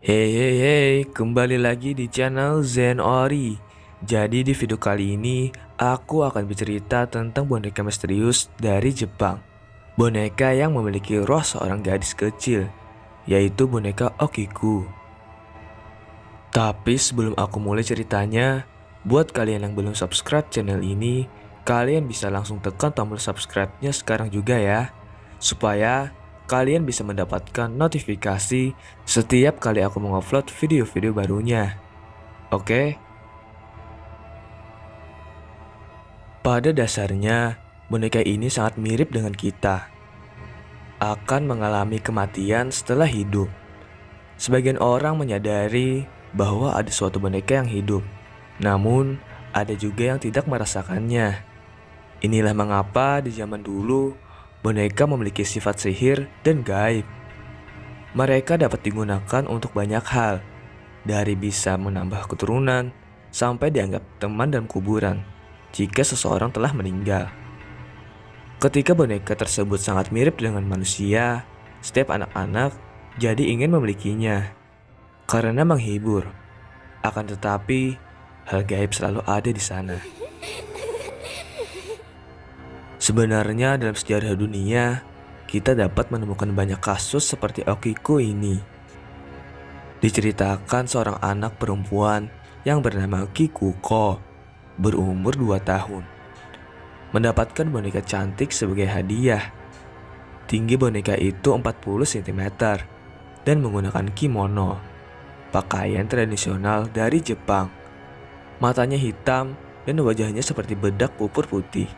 Hey, kembali lagi di channel Zen Ori. Jadi di video kali ini aku akan bercerita tentang boneka misterius dari Jepang. Boneka yang memiliki roh seorang gadis kecil, yaitu boneka Okiku. Tapi sebelum aku mulai ceritanya, buat kalian yang belum subscribe channel ini, kalian bisa langsung tekan tombol subscribe-nya sekarang juga ya, supaya kalian bisa mendapatkan notifikasi setiap kali aku mengupload video-video barunya. Oke? Pada dasarnya, boneka ini sangat mirip dengan kita. Akan mengalami kematian setelah hidup. Sebagian orang menyadari bahwa ada suatu boneka yang hidup, namun ada juga yang tidak merasakannya. Inilah mengapa di zaman dulu boneka memiliki sifat sihir dan gaib. Mereka dapat digunakan untuk banyak hal, dari bisa menambah keturunan sampai dianggap teman dalam kuburan jika seseorang telah meninggal. Ketika boneka tersebut sangat mirip dengan manusia, setiap anak-anak jadi ingin memilikinya karena menghibur. Akan tetapi, hal gaib selalu ada di sana. Sebenarnya dalam sejarah dunia, kita dapat menemukan banyak kasus seperti Okiku ini. Diceritakan seorang anak perempuan yang bernama Kikuko, berumur 2 tahun, mendapatkan boneka cantik sebagai hadiah. Tinggi boneka itu 40 cm dan menggunakan kimono, pakaian tradisional dari Jepang. Matanya hitam dan wajahnya seperti bedak pupur putih.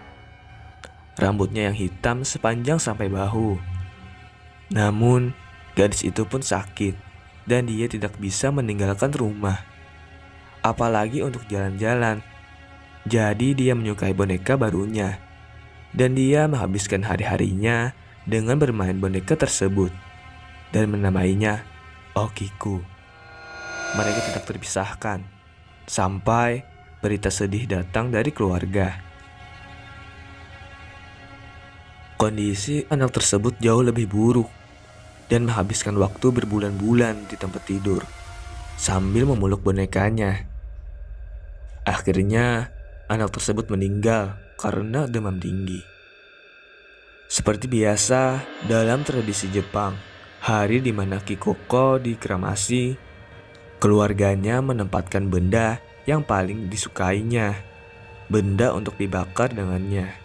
Rambutnya yang hitam sepanjang sampai bahu. Namun, gadis itu pun sakit dan dia tidak bisa meninggalkan rumah, apalagi untuk jalan-jalan. Jadi dia menyukai boneka barunya dan dia menghabiskan hari-harinya dengan bermain boneka tersebut dan menamainya Okiku. Mereka tidak terpisahkan sampai berita sedih datang dari keluarga. Kondisi anak tersebut jauh lebih buruk dan menghabiskan waktu berbulan-bulan di tempat tidur sambil memeluk bonekanya. Akhirnya, anak tersebut meninggal karena demam tinggi. Seperti biasa dalam tradisi Jepang, hari di mana Kikoko dikremasi, keluarganya menempatkan benda yang paling disukainya, benda untuk dibakar dengannya.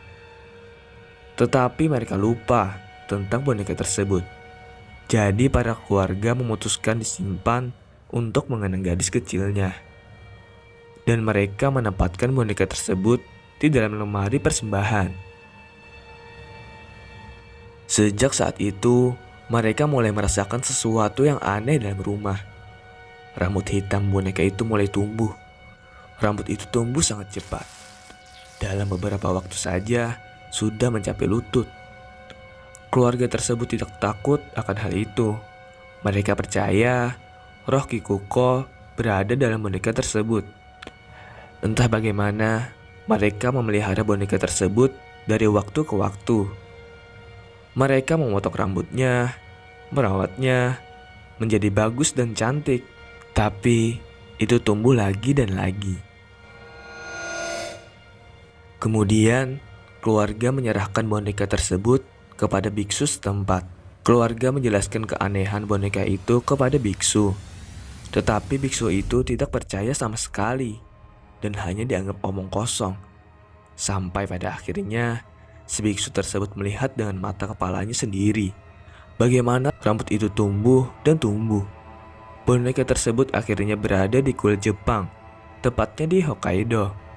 Tetapi mereka lupa tentang boneka tersebut. Jadi para keluarga memutuskan disimpan untuk mengenang gadis kecilnya. Dan mereka menempatkan boneka tersebut di dalam lemari persembahan. Sejak saat itu, mereka mulai merasakan sesuatu yang aneh dalam rumah. Rambut hitam boneka itu mulai tumbuh. Rambut itu tumbuh sangat cepat. Dalam beberapa waktu saja, sudah mencapai lutut. Keluarga tersebut tidak takut akan hal itu. Mereka percaya roh Kikuko berada dalam boneka tersebut. Entah bagaimana, mereka memelihara boneka tersebut dari waktu ke waktu. Mereka memotong rambutnya, merawatnya menjadi bagus dan cantik. Tapi itu tumbuh lagi dan lagi. Kemudian, keluarga menyerahkan boneka tersebut kepada biksu setempat. Keluarga menjelaskan keanehan boneka itu kepada biksu. Tetapi biksu itu tidak percaya sama sekali dan hanya dianggap omong kosong. Sampai pada akhirnya, si biksu tersebut melihat dengan mata kepalanya sendiri bagaimana rambut itu tumbuh dan tumbuh. Boneka tersebut akhirnya berada di kuil Jepang, tepatnya di Hokkaido.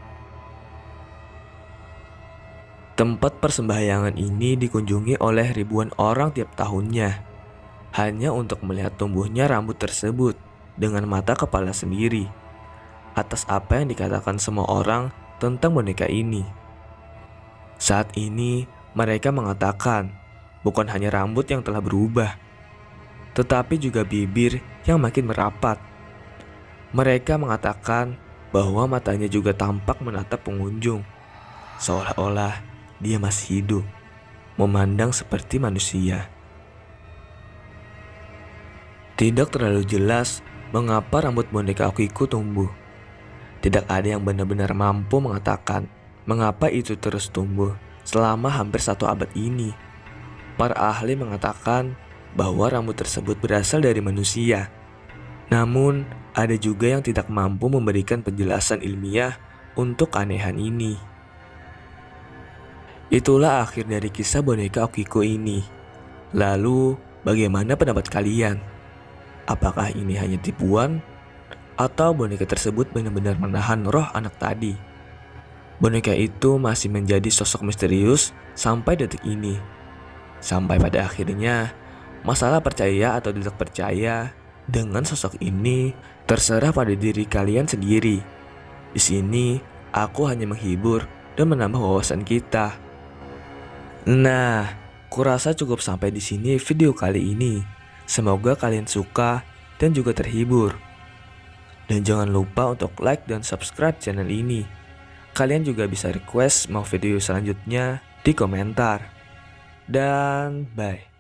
Tempat persembahyangan ini dikunjungi oleh ribuan orang tiap tahunnya, hanya untuk melihat tumbuhnya rambut tersebut dengan mata kepala sendiri, atas apa yang dikatakan semua orang tentang boneka ini. Saat ini, mereka mengatakan bukan hanya rambut yang telah berubah, tetapi juga bibir yang makin merapat. Mereka mengatakan bahwa matanya juga tampak menatap pengunjung, seolah-olah dia masih hidup, memandang seperti manusia. Tidak terlalu jelas mengapa rambut boneka Akiko tumbuh. Tidak ada yang benar-benar mampu mengatakan mengapa itu terus tumbuh selama hampir 1 abad ini. Para ahli mengatakan bahwa rambut tersebut berasal dari manusia. Namun, ada juga yang tidak mampu memberikan penjelasan ilmiah untuk keanehan ini. Itulah akhir dari kisah boneka Akiko ini. Lalu, bagaimana pendapat kalian? Apakah ini hanya tipuan? Atau boneka tersebut benar-benar menahan roh anak tadi? Boneka itu masih menjadi sosok misterius sampai detik ini. Sampai pada akhirnya, masalah percaya atau tidak percaya dengan sosok ini terserah pada diri kalian sendiri. Di sini, aku hanya menghibur dan menambah wawasan kita. Nah, kurasa cukup sampai di sini video kali ini. Semoga kalian suka dan juga terhibur. Dan jangan lupa untuk like dan subscribe channel ini. Kalian juga bisa request mau video selanjutnya di komentar. Dan bye.